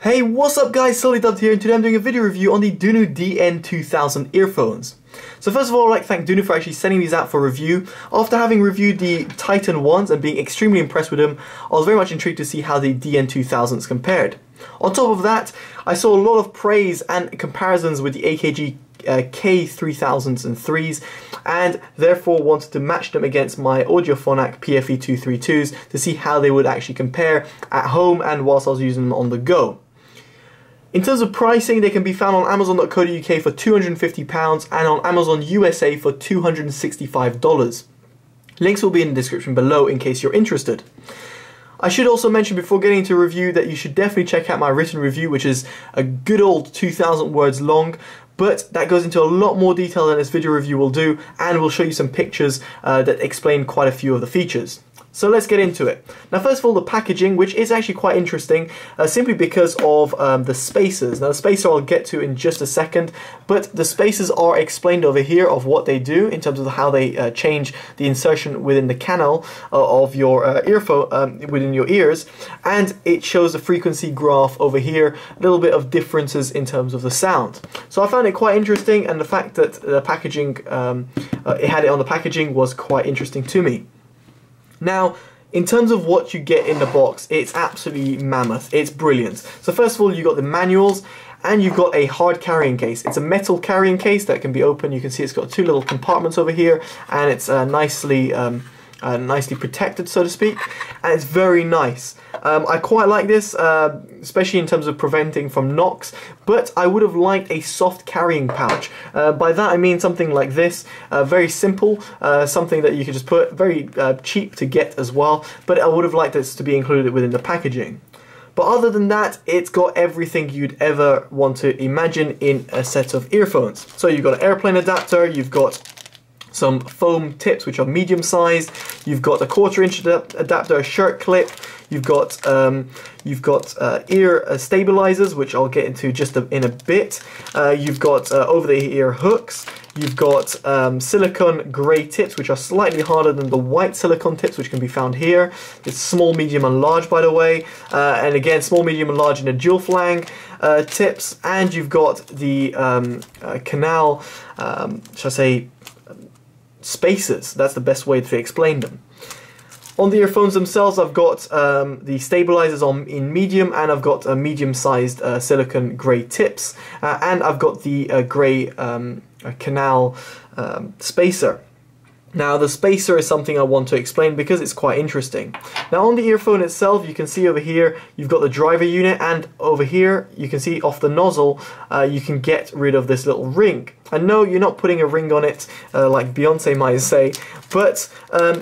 Hey, what's up guys, SullyDubbed here, and today I'm doing a video review on the Dunu DN2000 earphones. So first of all, I'd like to thank Dunu for actually sending these out for review. After having reviewed the Titan ones and being extremely impressed with them, I was very much intrigued to see how the DN2000s compared. On top of that, I saw a lot of praise and comparisons with the AKG K3000s and 3s, and therefore wanted to match them against my Audiophonak PFE232s to see how they would actually compare at home and whilst I was using them on the go. In terms of pricing, they can be found on Amazon.co.uk for £250 and on Amazon USA for $265. Links will be in the description below in case you're interested. I should also mention before getting into a review that you should definitely check out my written review, which is a good old 2,000 words long, but that goes into a lot more detail than this video review will do, and will show you some pictures that explain quite a few of the features. So let's get into it. Now first of all, the packaging, which is actually quite interesting, simply because of the spacers. Now the spacer I'll get to in just a second, but the spacers are explained over here of what they do in terms of how they change the insertion within the canal of your earphone, within your ears, and it shows the frequency graph over here, a little bit of differences in terms of the sound. So I found it quite interesting, and the fact that the packaging, it had it on the packaging was quite interesting to me. Now, in terms of what you get in the box, it's absolutely mammoth. It's brilliant. So first of all, you've got the manuals, and you've got a hard carrying case. It's a metal carrying case that can be opened. You can see it's got two little compartments over here, and it's nicely protected, so to speak, and it's very nice. I quite like this, especially in terms of preventing from knocks, but I would have liked a soft carrying pouch. By that I mean something like this, very simple, something that you could just put, very cheap to get as well, but I would have liked this to be included within the packaging. But other than that, it's got everything you'd ever want to imagine in a set of earphones. So you've got an airplane adapter, you've got some foam tips which are medium sized, you've got a 1/4 inch adapter, a shirt clip, you've got ear stabilizers, which I'll get into just in a bit, you've got over the ear hooks, you've got silicone grey tips which are slightly harder than the white silicone tips which can be found here. It's small, medium and large, by the way, and again small, medium and large in the dual flang tips, and you've got the canal, shall I say, spacers. That's the best way to explain them. On the earphones themselves, I've got the stabilizers in medium, and I've got medium-sized silicone grey tips, and I've got the grey canal spacer. Now the spacer is something I want to explain because it's quite interesting. Now on the earphone itself, you can see over here you've got the driver unit, and over here you can see off the nozzle you can get rid of this little ring. And no, you're not putting a ring on it like Beyonce might say, but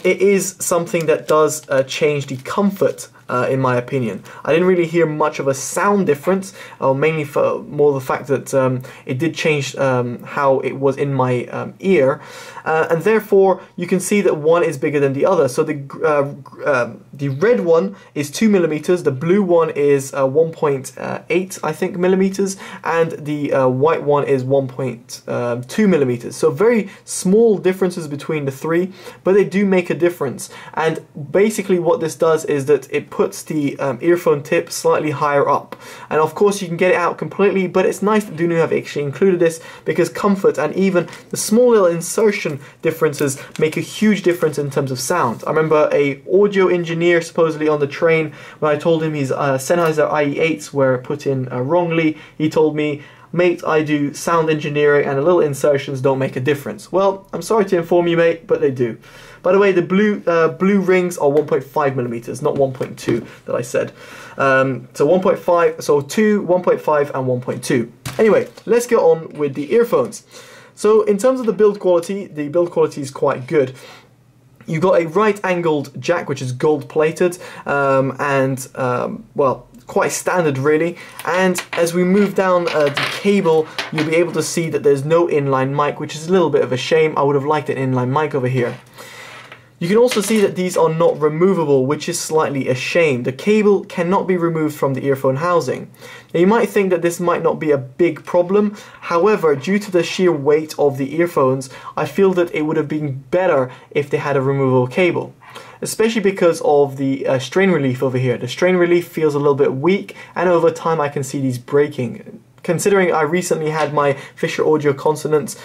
it is something that does change the comfort, in my opinion. I didn't really hear much of a sound difference, mainly for more the fact that it did change how it was in my ear, and therefore you can see that one is bigger than the other. So the red one is 2 millimeters, the blue one is 1.8 I think millimeters, and the white one is 1.2 millimeters. So very small differences between the three, but they do make a difference. And basically what this does is that it puts the earphone tip slightly higher up, and of course you can get it out completely, but it's nice that Dunu have actually included this because comfort and even the small little insertion differences make a huge difference in terms of sound. I remember a audio engineer supposedly on the train, when I told him his Sennheiser IE8s were put in wrongly, he told me, "Mate, I do sound engineering and the little insertions don't make a difference." Well, I'm sorry to inform you, mate, but they do. By the way, the blue rings are 1.5 millimeters, not 1.2 that I said. So 1.5, so 2, 1.5 and 1.2. Anyway, let's get on with the earphones. So in terms of the build quality is quite good. You've got a right-angled jack which is gold-plated, well, quite standard really. And as we move down the cable, you'll be able to see that there's no inline mic, which is a little bit of a shame. I would have liked an inline mic over here. You can also see that these are not removable, which is slightly a shame. The cable cannot be removed from the earphone housing. Now you might think that this might not be a big problem, however, due to the sheer weight of the earphones, I feel that it would have been better if they had a removable cable. especially because of the strain relief over here. The strain relief feels a little bit weak, and over time I can see these breaking. Considering I recently had my Fisher Audio Consonance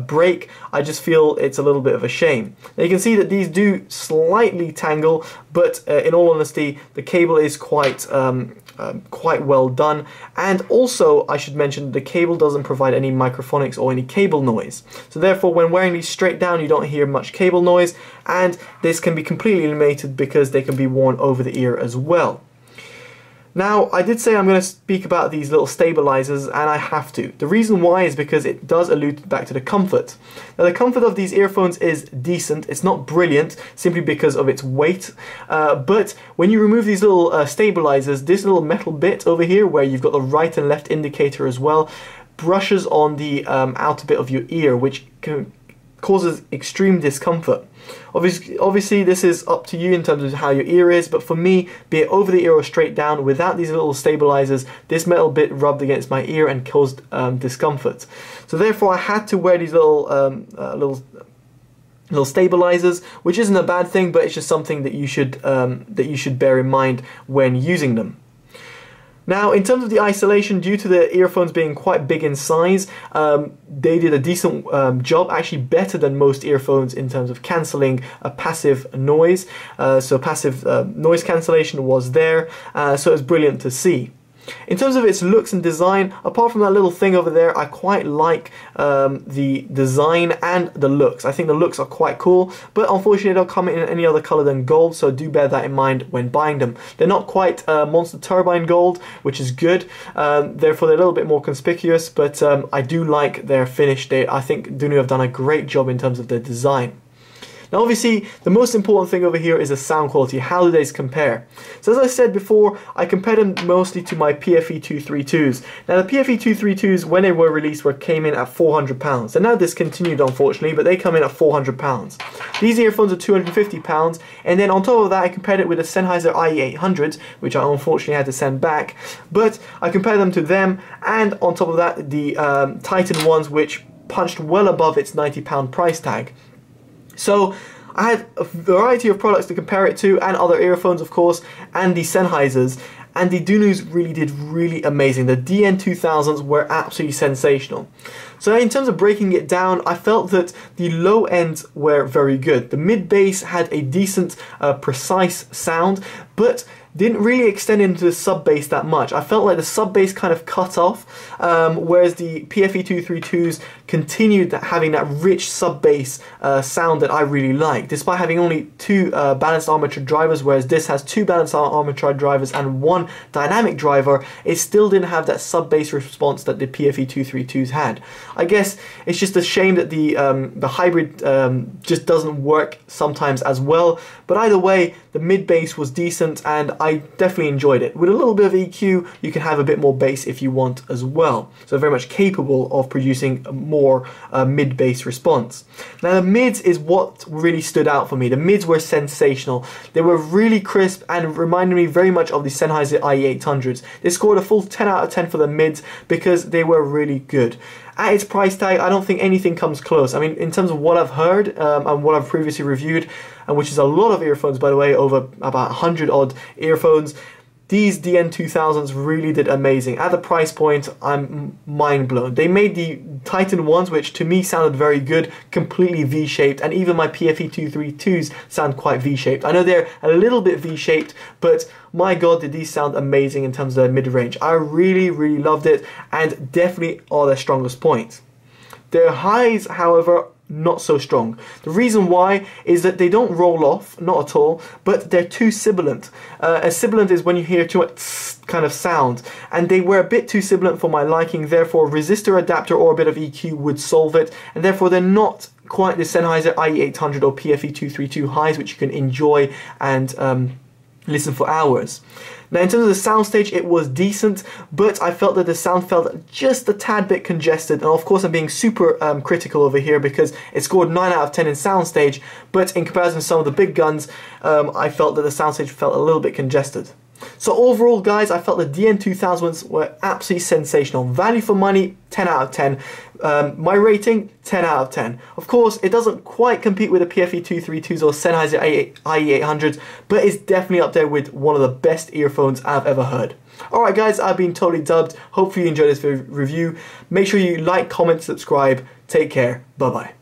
break, I just feel it's a little bit of a shame. Now you can see that these do slightly tangle, but in all honesty, the cable is quite well done. And also, I should mention, the cable doesn't provide any microphonics or any cable noise. So therefore, when wearing these straight down, you don't hear much cable noise, and this can be completely eliminated because they can be worn over the ear as well. Now, I did say I'm going to speak about these little stabilizers, and I have to. The reason why is because it does allude back to the comfort. Now, the comfort of these earphones is decent. It's not brilliant, simply because of its weight. But when you remove these little stabilizers, this little metal bit over here, where you've got the right and left indicator as well, brushes on the outer bit of your ear, which causes extreme discomfort. Obviously this is up to you in terms of how your ear is, but for me, be it over the ear or straight down, without these little stabilizers, this metal bit rubbed against my ear and caused discomfort. So therefore I had to wear these little stabilizers, which isn't a bad thing, but it's just something that you should bear in mind when using them. Now, in terms of the isolation, due to the earphones being quite big in size, they did a decent job, actually better than most earphones in terms of cancelling a passive noise. So passive noise cancellation was there, so it was brilliant to see. In terms of its looks and design, apart from that little thing over there, I quite like the design and the looks. I think the looks are quite cool, but unfortunately they don't come in any other color than gold, so do bear that in mind when buying them. They're not quite Monster Turbine gold, which is good, therefore they're a little bit more conspicuous, but I do like their finish. I think Dunu have done a great job in terms of their design. Now obviously, the most important thing over here is the sound quality. How do these compare? So as I said before, I compared them mostly to my PFE 232s. Now the PFE 232s, when they were released, came in at £400. They're now discontinued, unfortunately, but they come in at £400. These earphones are £250, and then on top of that, I compared it with the Sennheiser IE800s, which I unfortunately had to send back. But I compared them to them, and on top of that, the Titan ones, which punched well above its £90 price tag. So I had a variety of products to compare it to, and other earphones of course, and the Sennheisers, and the Dunus did really amazing. The DN2000s were absolutely sensational. So in terms of breaking it down, I felt that the low ends were very good. The mid-bass had a decent, precise sound, but didn't really extend into the sub-bass that much. I felt like the sub-bass kind of cut off, whereas the PFE 232s continued having that rich sub-bass sound that I really like, despite having only two balanced armature drivers, whereas this has two balanced armature drivers and one dynamic driver. It still didn't have that sub-bass response that the PFE 232s had. I guess it's just a shame that the hybrid just doesn't work sometimes as well, but either way, the mid-bass was decent and I definitely enjoyed it. With a little bit of EQ, you can have a bit more bass if you want as well. So very much capable of producing a more mid-bass response. Now the mids is what really stood out for me. The mids were sensational. They were really crisp and reminded me very much of the Sennheiser IE800s. They scored a full 10 out of 10 for the mids because they were really good. At its price tag, I don't think anything comes close. I mean, in terms of what I've heard and what I've previously reviewed, and which is a lot of earphones, by the way, over about 100 odd earphones, these DN2000s really did amazing. At the price point, I'm mind blown. They made the Titan ones, which to me sounded very good, completely V-shaped, and even my PFE 232s sound quite V-shaped. I know they're a little bit V-shaped, but my god, did these sound amazing in terms of their mid-range. I really, really loved it, and definitely are their strongest points. Their highs, however, not so strong. The reason why is that they don't roll off, not at all, but they're too sibilant. A sibilant is when you hear too much kind of sound, and they were a bit too sibilant for my liking, therefore a resistor adapter or a bit of EQ would solve it, and therefore they're not quite the Sennheiser IE800 or PFE 232 highs, which you can enjoy and listen for hours. Now in terms of the soundstage, it was decent, but I felt that the sound felt just a tad bit congested, and of course I'm being super critical over here because it scored 9 out of 10 in soundstage, but in comparison to some of the big guns, I felt that the soundstage felt a little bit congested. So overall, guys, I felt the DN2000s were absolutely sensational. Value for money, 10 out of 10. My rating, 10 out of 10. Of course, it doesn't quite compete with the PFE232s or Sennheiser IE800s, but it's definitely up there with one of the best earphones I've ever heard. Alright guys, I've been totally dubbed. Hopefully you enjoyed this review. Make sure you like, comment, subscribe. Take care. Bye-bye.